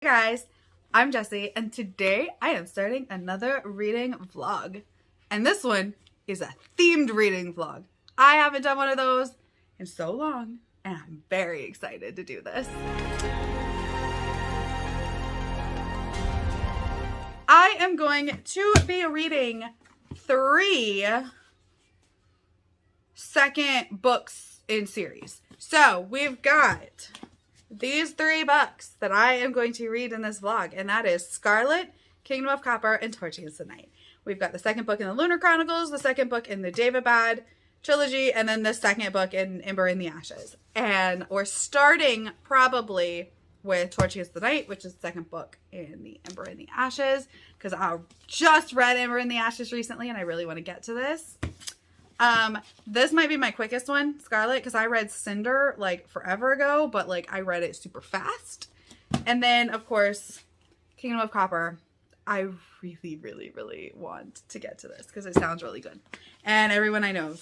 guys, I'm Jessie, and today I am starting another reading vlog. And this one is a themed reading vlog. I haven't done one of those in so long, and I'm very excited to do this. I am going to be reading 3 second books in series. So we've got these 3 books that I am going to read in this vlog, and that is Scarlet, Kingdom of Copper, and Torch Against the Night. We've got the second book in the Lunar Chronicles, the second book in the Daevabad trilogy, and then the second book in Ember in the Ashes. And we're starting probably with Torch Against the Night, which is the second book in the Ember in the Ashes, because I just read Ember in the Ashes recently, and I really want to get to this. This might be my quickest one, Scarlet, because I read Cinder like forever ago, but like I read it super fast. And then of course, Kingdom of Copper. I really want to get to this because it sounds really good. And everyone I know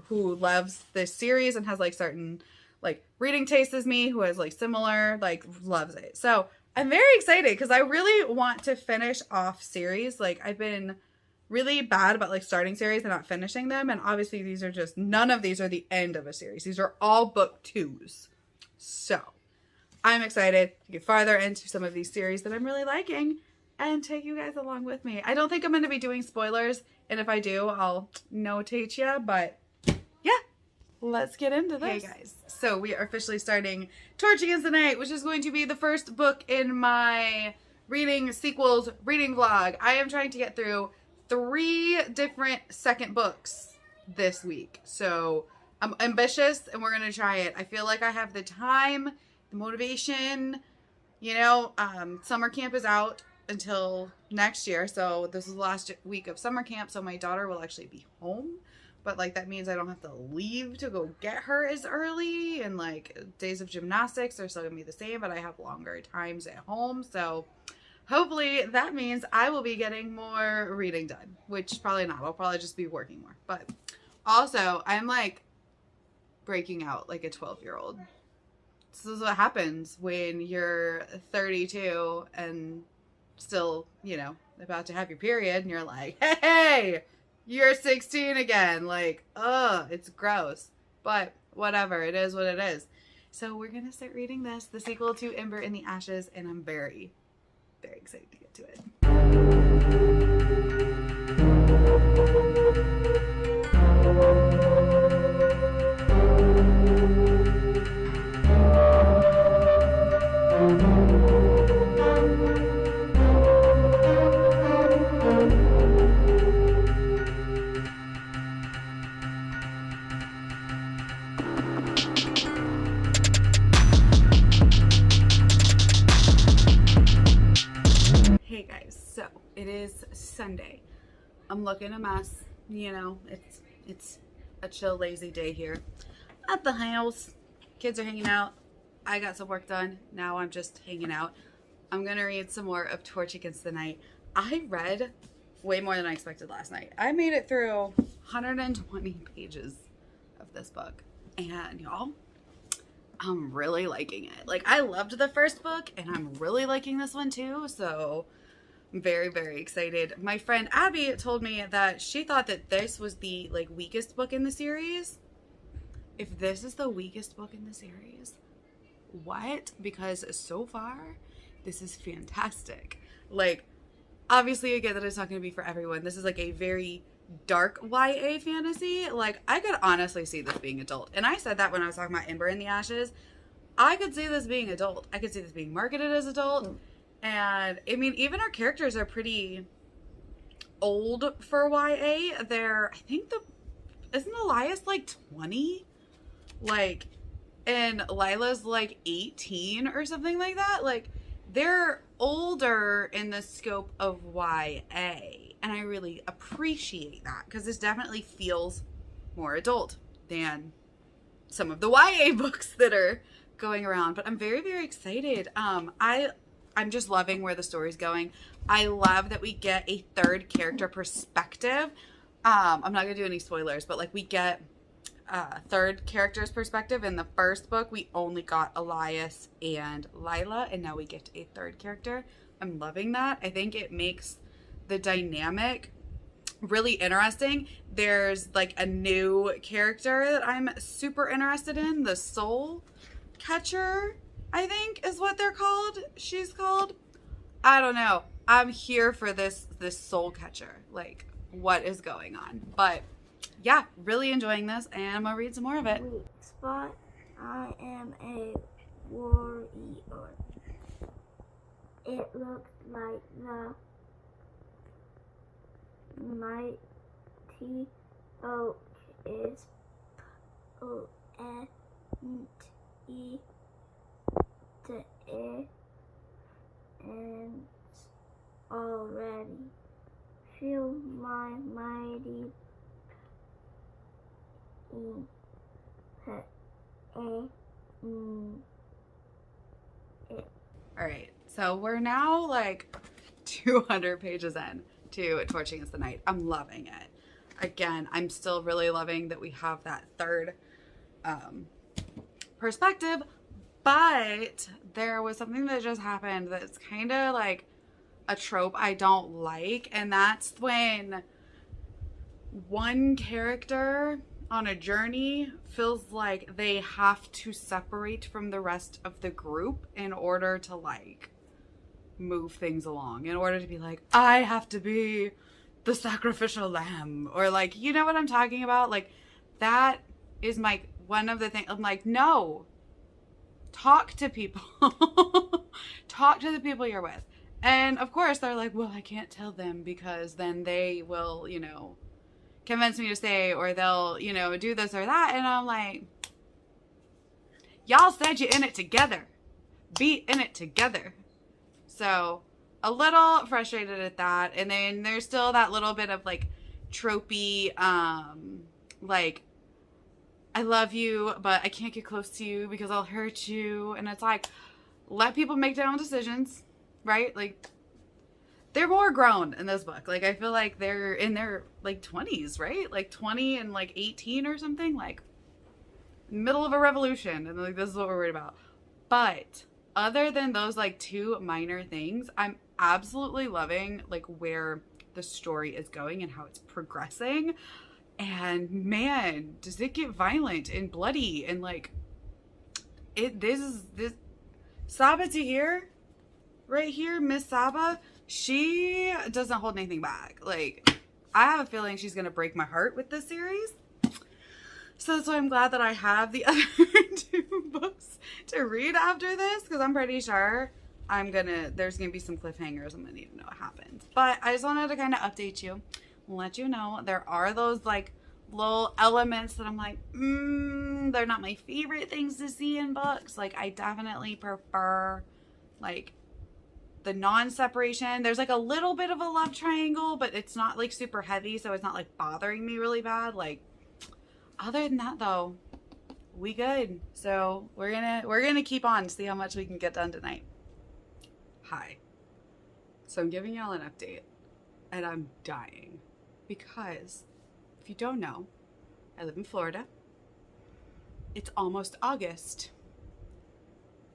who loves this series and has like certain like reading tastes as me, who has like similar, like loves it. So I'm very excited because I really want to finish off series. Like I've been really bad about like starting series and not finishing them, and obviously these are just, none of these are the end of a series. These are all book 2s. So I'm excited to get farther into some of these series that I'm really liking and take you guys along with me. I don't think I'm going to be doing spoilers, and if I do, I'll notate you, but yeah, let's get into this. Hey guys, so we are officially starting Torch Against the Night, which is going to be the first book in my reading sequels reading vlog. I am trying to get through 3 different second books this week. So I'm ambitious and we're going to try it. I feel like I have the time, the motivation, you know, summer camp is out until next year. So this is the last week of summer camp. So my daughter will actually be home, but like that means I don't have to leave to go get her as early, and like days of gymnastics are still gonna be the same, but I have longer times at home. So hopefully that means I will be getting more reading done, which probably not. I'll probably just be working more. But also, I'm like breaking out like a 12-year-old. This is what happens when you're 32 and still, you know, about to have your period, and you're like, hey, you're 16 again. Like, ugh, it's gross. But whatever, it is what it is. So we're going to start reading this, the sequel to Ember in the Ashes, and I'm very excited to get to it. Hey guys, so it is Sunday. I'm looking a mess, you know, it's a chill, lazy day here at the house. Kids are hanging out. I got some work done. Now I'm just hanging out. I'm gonna read some more of Torch Against the Night. I read way more than I expected last night. I made it through 120 pages of this book, and y'all, I'm really liking it. Like, I loved the first book, and I'm really liking this one too, so I'm very excited. My friend Abby told me that she thought that this was the like weakest book in the series. If this is the weakest book in the series, what? Because so far, this is fantastic. Like, obviously I get that it's not going to be for everyone. This is like a very dark YA fantasy. Like, I could honestly see this being adult. And I said that when I was talking about Ember in the Ashes. I could see this being adult. I could see this being marketed as adult. And I mean, even our characters are pretty old for YA. They're, I think isn't Elias like 20? Like, and Lila's like 18 or something like that. Like, they're older in the scope of YA. And I really appreciate that because this definitely feels more adult than some of the YA books that are going around. But I'm very excited. I'm just loving where the story's going. I love that we get a third character perspective. I'm not gonna do any spoilers, but like we get third character's perspective. In the first book, we only got Elias and Lila, and now we get a third character. I'm loving that. I think it makes the dynamic really interesting. There's like a new character that I'm super interested in, the Soul Catcher, I think is what they're called. She's called. I don't know. I'm here for this Soul Catcher. Like, what is going on? But yeah, really enjoying this, and I'm gonna read some more of it. Weak spot. I am a warrior. It looks like the mighty oak is empty the air and already feel my mighty All right, so we're now like 200 pages in to Torching is the Night. I'm loving it. Again, I'm still really loving that we have that third perspective, but there was something that just happened that's kind of like a trope I don't like, and that's when one character on a journey feels like they have to separate from the rest of the group in order to like move things along, in order to be like, I have to be the sacrificial lamb, or like, you know what I'm talking about? Like, that is my one of the things. I'm like, no, talk to people. Talk to the people you're with. And of course they're like, well, I can't tell them because then they will, you know, convince me to stay, or they'll, you know, do this or that. And I'm like, y'all said you're in it together. Be in it together. So a little frustrated at that. And then there's still that little bit of like tropey, like, I love you, but I can't get close to you because I'll hurt you. And it's like, let people make their own decisions, right? Like, they're more grown in this book. Like, I feel like they're in their like 20s, right? Like 20 and like 18 or something, like middle of a revolution. And like, this is what we're worried about. But other than those like two minor things, I'm absolutely loving like where the story is going and how it's progressing. And man, does it get violent and bloody, and like this Saba Tahir right here, Miss Saba, she doesn't hold anything back. Like, I have a feeling she's gonna break my heart with this series. So that's why I'm glad that I have the other two books to read after this, because I'm pretty sure there's gonna be some cliffhangers. I'm gonna need to know what happens. But I just wanted to kind of update you, let you know there are those like little elements that I'm like, they're not my favorite things to see in books. Like, I definitely prefer like the non-separation. There's like a little bit of a love triangle, but it's not like super heavy, so it's not like bothering me really bad. Like, other than that though, we good. So we're gonna keep on, see how much we can get done tonight. Hi. So I'm giving y'all an update, and I'm dying because if you don't know, I live in Florida. It's almost August,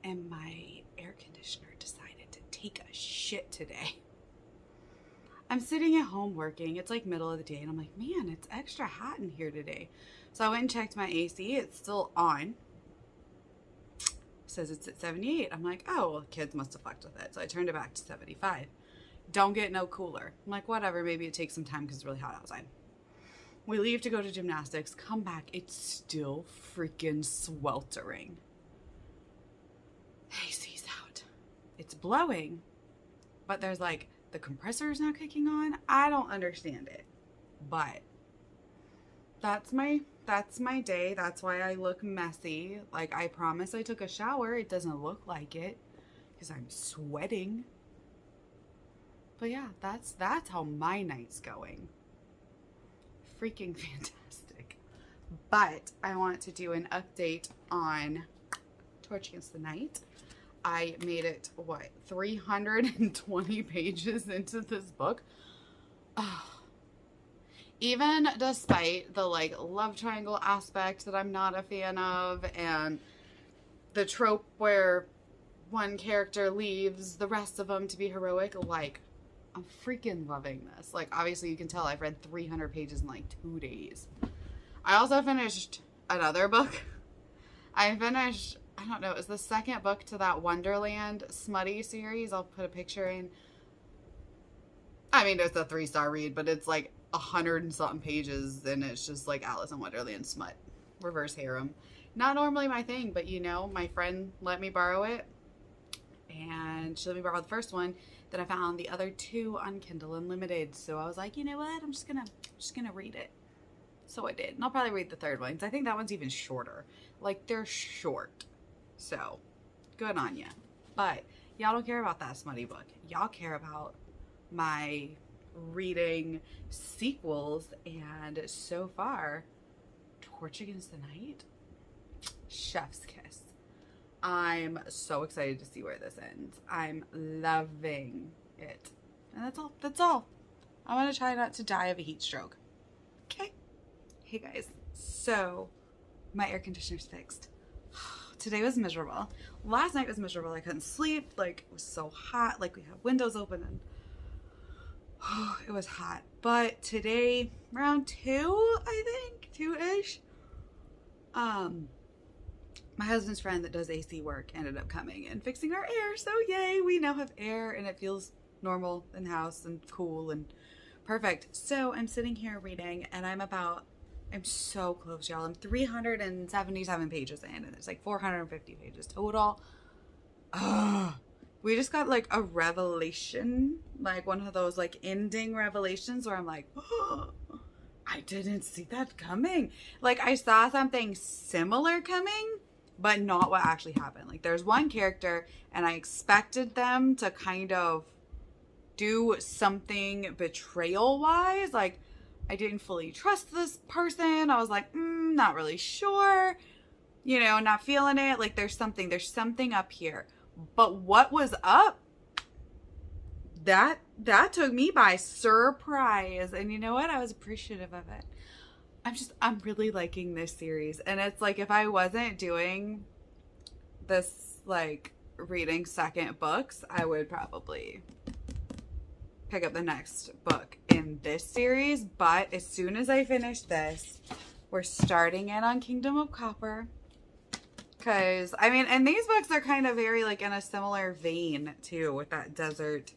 and my air conditioner decided to take a shit today. I'm sitting at home working. It's like middle of the day, and I'm like, man, it's extra hot in here today. So I went and checked my AC. It's still on. It says it's at 78. I'm like, oh, well, kids must have fucked with it. So I turned it back to 75. Don't get no cooler. I'm like, whatever, maybe it takes some time because it's really hot outside. We leave to go to gymnastics, come back, it's still freaking sweltering. AC's out. It's blowing, but there's like, the compressor is not kicking on. I don't understand it, but that's my day. That's why I look messy. Like, I promise I took a shower. It doesn't look like it because I'm sweating. But yeah, that's how my night's going. Freaking fantastic. But I want to do an update on Torching is the Night. I made it, 320 pages into this book. Oh, even despite the like love triangle aspect that I'm not a fan of, and the trope where one character leaves the rest of them to be heroic, like, I'm freaking loving this. Like, obviously you can tell I've read 300 pages in like 2 days. I also finished another book. I finished, I don't know, it was the second book to that Wonderland Smutty series. I'll put a picture in. I mean, it's a 3-star read, but it's like 100 and something pages, and it's just like Alice in Wonderland smut. Reverse harem. Not normally my thing, but you know, my friend let me borrow it, and she let me borrow the first one. Then I found the other 2 on Kindle Unlimited, so I was like, you know what, I'm just gonna read it. So I did, and I'll probably read the third one, because I think that one's even shorter. Like, they're short, so good on ya. But y'all don't care about that smutty book. Y'all care about my reading sequels, and so far, Torch Against the Night, chef's kiss. I'm so excited to see where this ends. I'm loving it. And that's all. I want to try not to die of a heat stroke. Okay. Hey guys, so my air conditioner's fixed. Today was miserable. Last night was miserable. I couldn't sleep. Like, it was so hot. Like, we had windows open, and it was hot. But today, around 2, I think, 2-ish, my husband's friend that does AC work ended up coming and fixing our air. So yay, we now have air, and it feels normal in the house and cool and perfect. So I'm sitting here reading, and I'm so close, y'all. I'm 377 pages in, and it's like 450 pages total. We just got like a revelation, like one of those like ending revelations where I'm like, oh, I didn't see that coming. Like, I saw something similar coming, but not what actually happened. Like, there's one character, and I expected them to kind of do something betrayal-wise. Like, I didn't fully trust this person. I was like, not really sure. You know, not feeling it. Like, there's something up here. But what was up? That took me by surprise. And you know what? I was appreciative of it. I'm really liking this series. And it's like, if I wasn't doing this, like, reading second books, I would probably pick up the next book in this series. But as soon as I finish this, we're starting in on Kingdom of Copper. Because, I mean, and these books are kind of very, like, in a similar vein, too, with that desert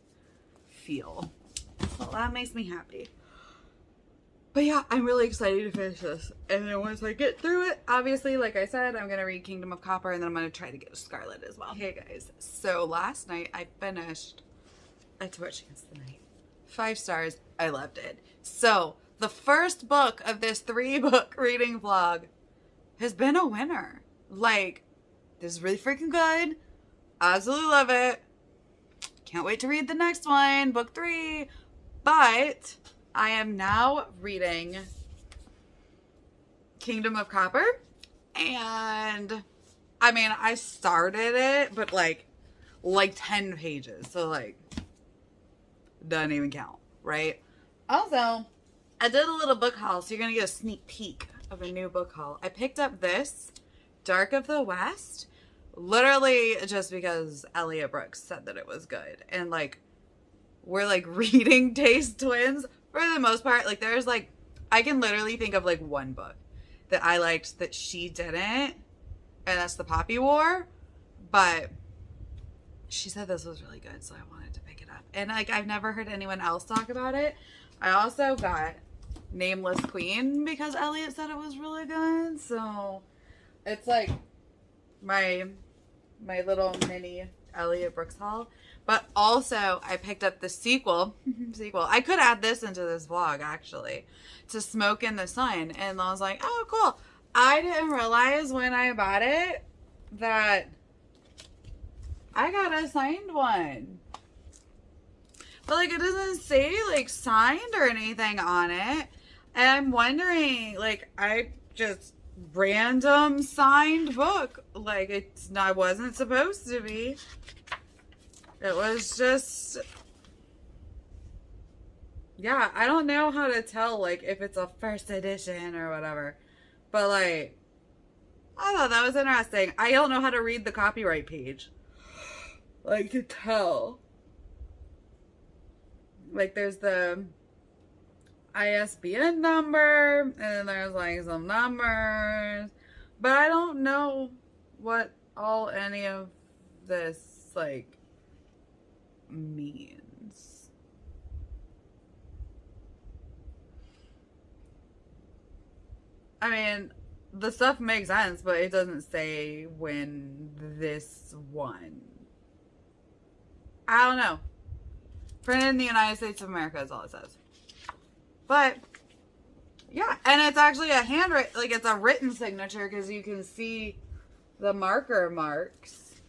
feel. So that makes me happy. But yeah, I'm really excited to finish this. And then once I get through it, obviously, like I said, I'm going to read Kingdom of Copper, and then I'm going to try to get to Scarlet as well. Hey guys, so last night I finished A Torch Against the Night. 5 stars. I loved it. So the first book of this 3-book reading vlog has been a winner. Like, this is really freaking good. Absolutely love it. Can't wait to read the next one, book 3. But I am now reading Kingdom of Copper. And I mean, I started it, but like 10 pages. So like, doesn't even count, right? Also, I did a little book haul, so you're going to get a sneak peek of a new book haul. I picked up this Dark of the West, literally just because Elliot Brooks said that it was good. And like, we're like reading taste twins for the most part. Like, there's like, I can literally think of like one book that I liked that she didn't, and that's The Poppy War. But she said this was really good, so I wanted to pick it up. And like, I've never heard anyone else talk about it. I also got Nameless Queen because Elliot said it was really good. So it's like my little mini Elliot Brooks haul. But also, I picked up the sequel. I could add this into this vlog, actually, to Smoke in the Sun. And I was like, oh, cool. I didn't realize when I bought it that I got a signed one. But, like, it doesn't say, like, signed or anything on it. And I'm wondering, like, I just random signed book. Like, it's not, wasn't supposed to be. It was just yeah, I don't know how to tell, like, if it's a first edition or whatever. But, like, I thought that was interesting. I don't know how to read the copyright page. Like, to tell. Like, there's the ISBN number, and then there's, like, some numbers. But I don't know what all any of this, like, means. I mean, the stuff makes sense, but it doesn't say when this one. I don't know. Printed in the United States of America is all it says. But, yeah. And it's actually a handwritten, like, it's a written signature because you can see the marker marks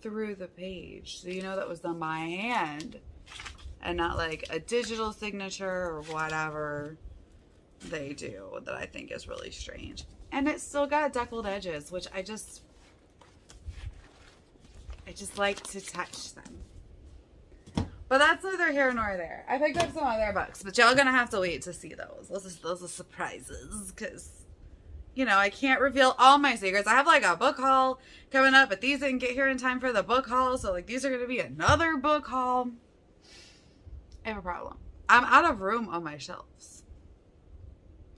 through the page. So you know that was done by hand and not, like, a digital signature or whatever they do that I think is really strange. And it's still got deckled edges, which I just like to touch them. But that's neither here nor there. I picked up some other books, but y'all gonna have to wait to see those. Those are surprises, because, you know, I can't reveal all my secrets. I have, like, a book haul coming up, but these didn't get here in time for the book haul, so, like, these are gonna be another book haul. I have a problem. I'm out of room on my shelves.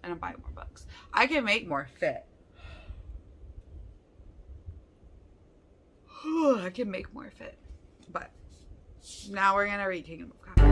And I'm buying more books. I can make more fit. I can make more fit. But now we're gonna read Kingdom of Copper.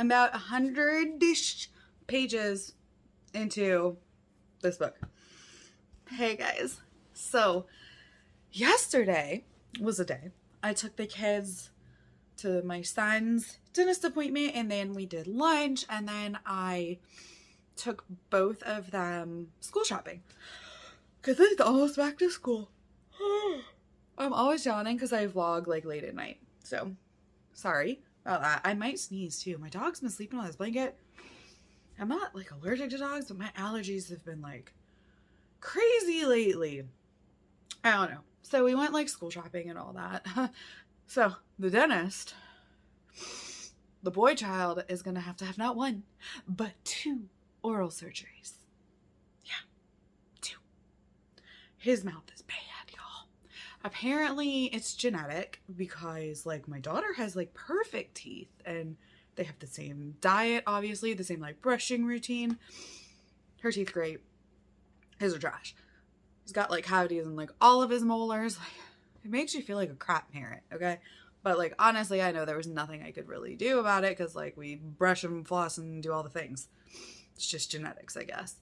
About 100-ish pages into this book. Hey guys, so yesterday was a day I took the kids to my son's dentist appointment, and then we did lunch, and then I took both of them school shopping because it's almost back to school. I'm always yawning because I vlog, like, late at night, so sorry about that. I might sneeze too. My dog's been sleeping on this blanket. I'm not, like, allergic to dogs, but my allergies have been, like, crazy lately. I don't know. So we went, like, school shopping and all that. So the dentist, the boy child, is gonna have to have not one but 2 oral surgeries. Yeah, 2. His mouth is bad, y'all. Apparently it's genetic because, like, my daughter has, like, perfect teeth, and they have the same diet, obviously, the same, like, brushing routine. Her teeth great. His are trash. He's got, like, cavities in, like, all of his molars. Like, it makes you feel like a crap parent, okay? But, like, honestly, I know there was nothing I could really do about it because, like, we brush and floss and do all the things. It's just genetics, I guess.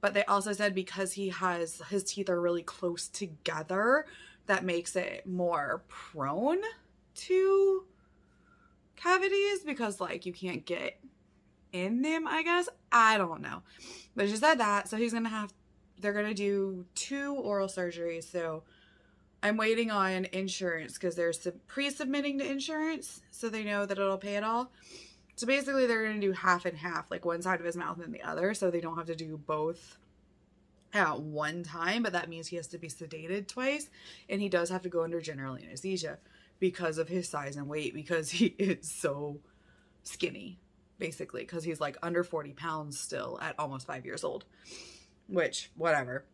But they also said because his teeth are really close together, that makes it more prone to cavities because, like, you can't get in them, I guess. I don't know. But she said that. So they're going to do 2 oral surgeries. So I'm waiting on insurance because they're pre-submitting to insurance so they know that it'll pay it all. So basically they're going to do half and half, like one side of his mouth and the other, so they don't have to do both at one time, but that means he has to be sedated twice, and he does have to go under general anesthesia because of his size and weight, because he is so skinny, basically, because he's, like, under 40 pounds still at almost 5 years old, which, whatever.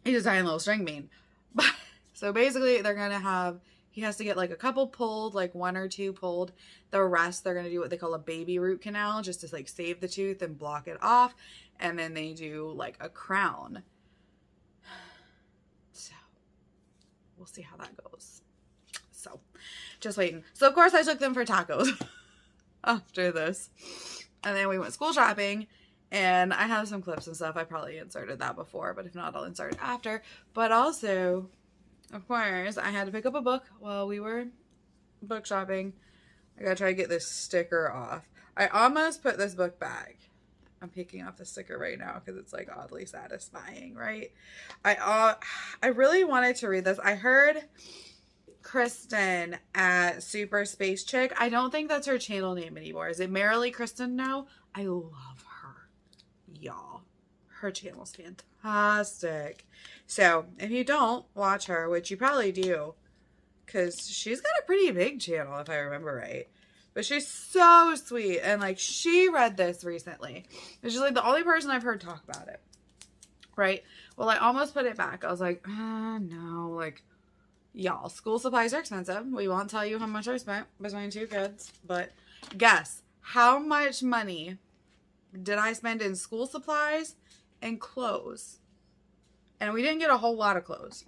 He's a tiny little string bean. But so basically they're going to have He has to get like a couple pulled, like 1 or 2 pulled. The rest, they're going to do what they call a baby root canal, just to like save the tooth and block it off. And then they do like a crown. So we'll see how that goes. So just waiting. So of course I took them for tacos after this. And then we went school shopping, and I have some clips and stuff. I probably inserted that before, but if not, I'll insert it after. But also, of course, I had to pick up a book while we were book shopping. I gotta try to get this sticker off. I almost put this book back. I'm picking off the sticker right now because it's like oddly satisfying, right? I really wanted to read this. I heard Kristen at Super Space Chick. I don't think that's her channel name anymore. Is it Merrily Kristen now? I love her, y'all. Her channel's fantastic. So if you don't watch her, which you probably do, because she's got a pretty big channel if I remember right. But she's so sweet. And like, she read this recently. And she's like the only person I've heard talk about it. Right? Well, I almost put it back. I was like, no, like, y'all, school supplies are expensive. We won't tell you how much I spent between 2 kids. But guess how much money did I spend in school supplies and clothes? And we didn't get a whole lot of clothes.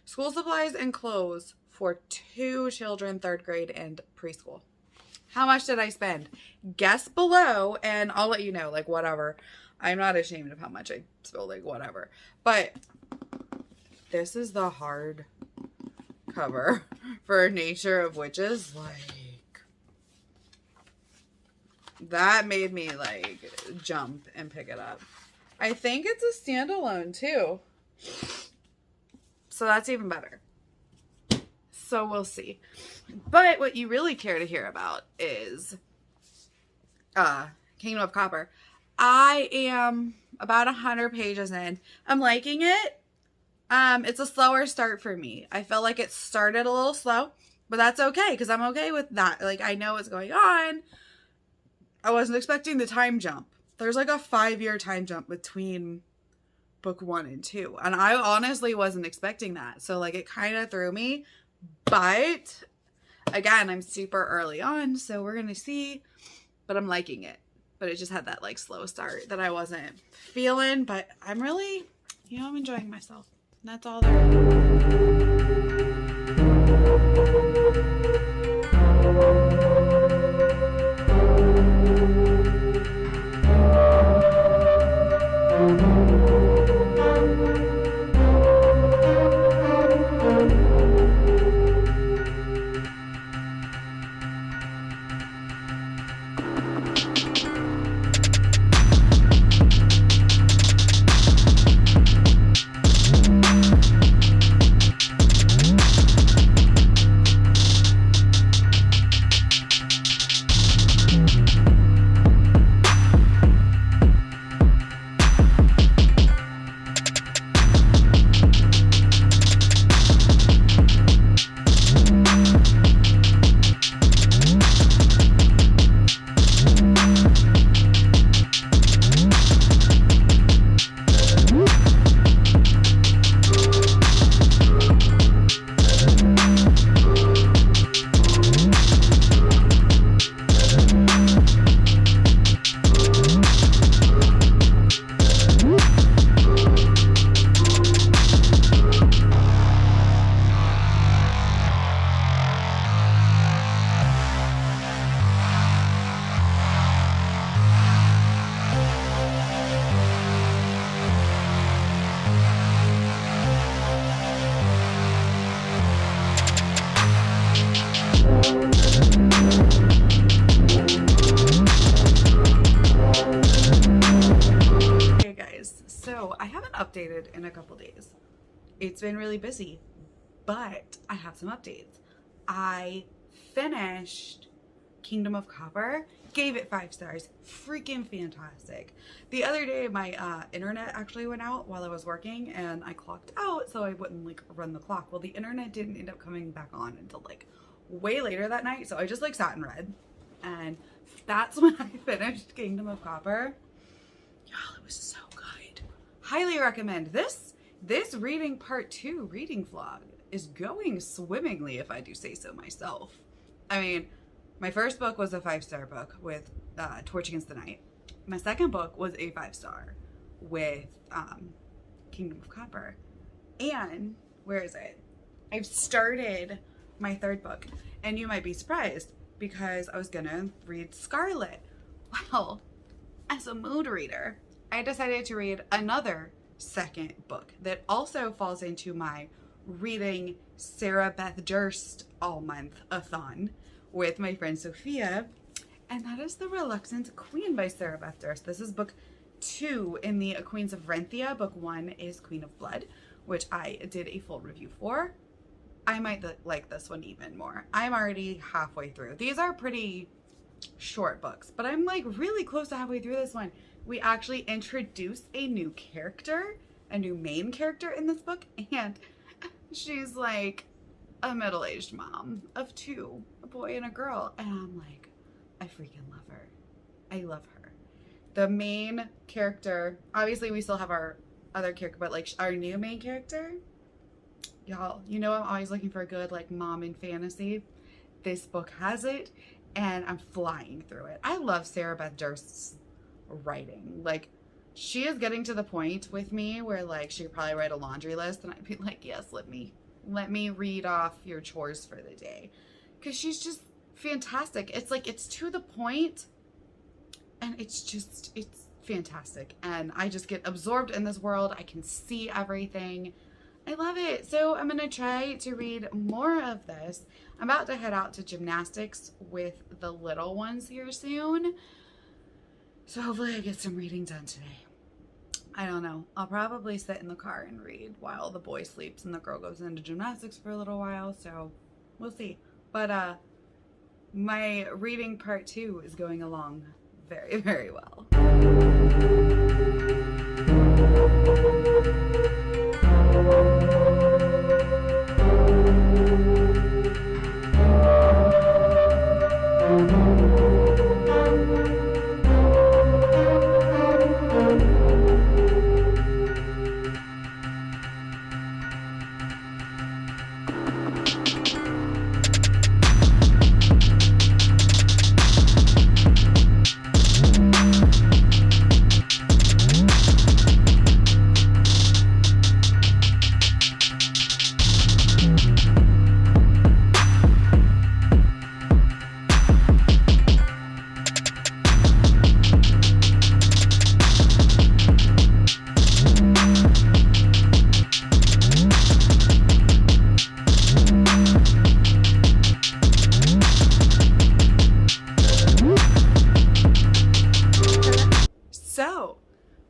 School supplies and clothes for 2 children, 3rd grade and preschool. How much did I spend? Guess below, and I'll let you know, like, whatever. I'm not ashamed of how much I spilled, like, whatever. But this is the hard cover for Nature of Witches. Like, that made me, like, jump and pick it up. I think it's a standalone, too. So that's even better. So we'll see. But what you really care to hear about is Kingdom of Copper. I am about 100 pages in. I'm liking it. It's a slower start for me. I felt like it started a little slow, but that's okay because I'm okay with that. Like, I know what's going on. I wasn't expecting the time jump. There's like a 5-year time jump between book 1 and 2. And I honestly wasn't expecting that. So like, it kind of threw me. But again, I'm super early on, so we're gonna see. But I'm liking it. But it just had that like slow start that I wasn't feeling. But I'm really, I'm enjoying myself. And that's all there updated in a couple days. It's been really busy, but I have some updates. I finished Kingdom of Copper, gave it 5 stars. Freaking fantastic. The other day my internet actually went out while I was working and I clocked out so I wouldn't like run the clock. Well, the internet didn't end up coming back on until like way later that night, so I just like sat and read, and that's when I finished Kingdom of Copper. Y'all, it was so good. Highly recommend this reading part 2 reading vlog is going swimmingly, if I do say so myself. I mean, my first book was a 5-star book with Torch Against the Night. My second book was a 5-star with Kingdom of Copper. And where is it? I've started my third book, and you might be surprised because I was gonna read Scarlet. Well, as a mood reader, I decided to read another second book that also falls into my reading Sarah Beth Durst all month-a-thon with my friend Sophia, and that is The Reluctant Queen by Sarah Beth Durst. This is book 2 in the Queens of Renthia. Book 1 is Queen of Blood, which I did a full review for. I might like this one even more. I'm already halfway through. These are pretty short books, but I'm like really close to halfway through this one. We actually introduce a new character, a new main character in this book, and she's like a middle-aged mom of 2, a boy and a girl, and I'm like, I freaking love her. I love her. The main character, obviously we still have our other character, but like our new main character, y'all, you know I'm always looking for a good like mom in fantasy. This book has it, and I'm flying through it. I love Sarah Beth Durst's writing. Like, she is getting to the point with me where like she'd probably write a laundry list and I'd be like, yes, let me read off your chores for the day, because she's just fantastic. It's like, it's to the point, and it's fantastic, and I just get absorbed in this world. I can see everything. I love it. So I'm gonna try to read more of this. I'm about to head out to gymnastics with the little ones here soon, so hopefully I get some reading done today. I don't know. I'll probably sit in the car and read while the boy sleeps and the girl goes into gymnastics for a little while, so we'll see. But my reading part 2 is going along very, very well.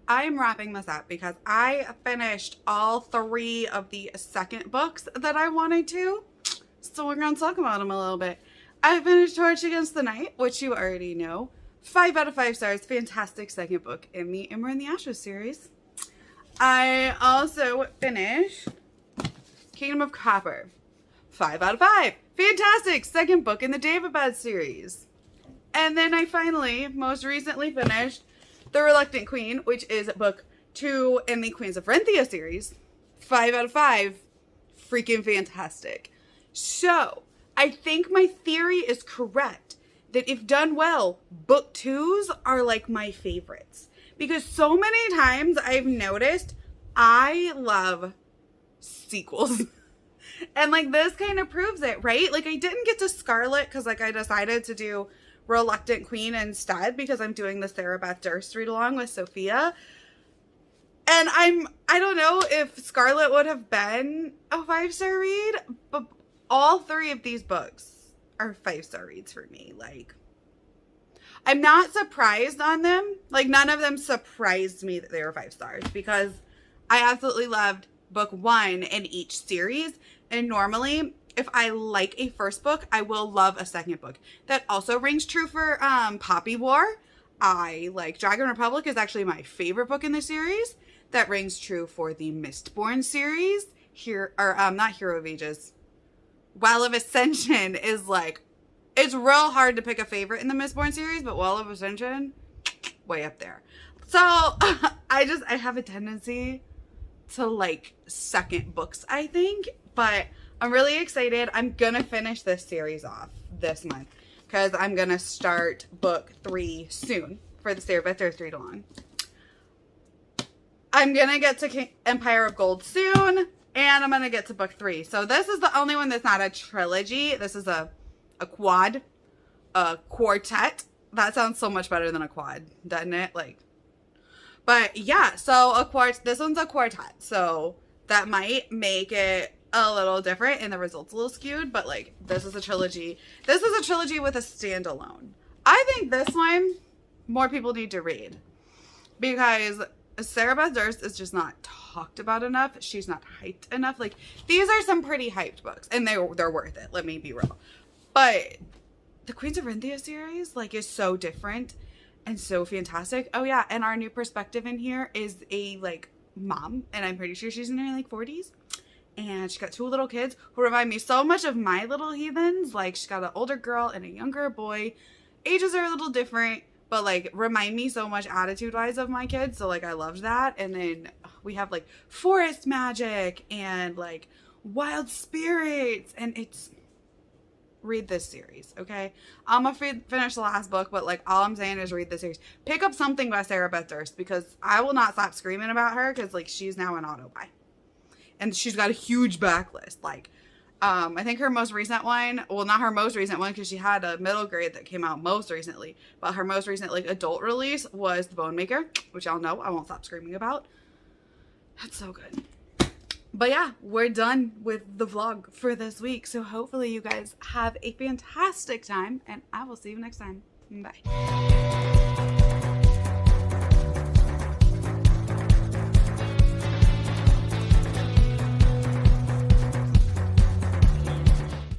I'm wrapping this up because I finished all 3 of the second books that I wanted to, so we're going to talk about them a little bit. I finished Torch Against the Night, which you already know. 5 out of 5 stars. Fantastic second book in the Ember and the Ashes series. I also finished Kingdom of Copper. 5 out of 5. Fantastic second book in the Daevabad series. And then I finally, most recently, finished The Reluctant Queen, which is book 2 in the Queens of Renthia series. 5 out of 5. Freaking fantastic. So, I think my theory is correct that if done well, book 2s are like my favorites. Because so many times I've noticed I love sequels. And like this kind of proves it, right? Like I didn't get to Scarlet because like I decided to do Reluctant Queen instead because I'm doing the Sarah Beth Durst read along with Sophia. And I don't know if Scarlet would have been a 5-star read, but all 3 of these books are 5-star reads for me. Like, I'm not surprised on them. Like, none of them surprised me that they were 5 stars because I absolutely loved book 1 in each series. And normally, if I like a first book, I will love a second book. That also rings true for Poppy War. I like Dragon Republic is actually my favorite book in the series. That rings true for the Mistborn series. Not Hero of Ages. Well of Ascension is like, it's real hard to pick a favorite in the Mistborn series, but Well of Ascension, way up there. So I have a tendency to like second books, I think, but I'm really excited. I'm gonna finish this series off this month because I'm gonna start book 3 soon for the Sarah Beth Durst read along. I'm gonna get to Empire of Gold soon, and I'm gonna get to book 3. So this is the only one that's not a trilogy. This is a quad, a quartet. That sounds so much better than a quad, doesn't it? Like, but yeah, so this one's a quartet, so that might make it a little different and the results a little skewed, but like, this is a trilogy. This is a trilogy with a standalone. I think this one, more people need to read because Sarah Beth Durst is just not talked about enough. She's not hyped enough. Like, these are some pretty hyped books, and they're worth it. Let me be real. But the Queens of Rinthia series, like, is so different and so fantastic. Oh yeah, and our new perspective in here is a like mom, and I'm pretty sure she's in her like 40s, and she's got 2 little kids who remind me so much of My Little Heathens. Like, she's got an older girl and a younger boy. Ages are a little different, but like remind me so much attitude wise of my kids. So like, I loved that. And then we have like forest magic and like wild spirits, and it's, read this series, okay? I'm gonna finish the last book, but like, all I'm saying is read this series. Pick up something by Sarah Beth Durst, because I will not stop screaming about her, because like, she's now an auto buy, and she's got a huge backlist. Like, I think her most recent one, well, not her most recent one, because she had a middle grade that came out most recently, but her most recent like adult release was The Bone Maker, which y'all know I won't stop screaming about. That's so good. But yeah, we're done with the vlog for this week. So hopefully you guys have a fantastic time, and I will see you next time. Bye.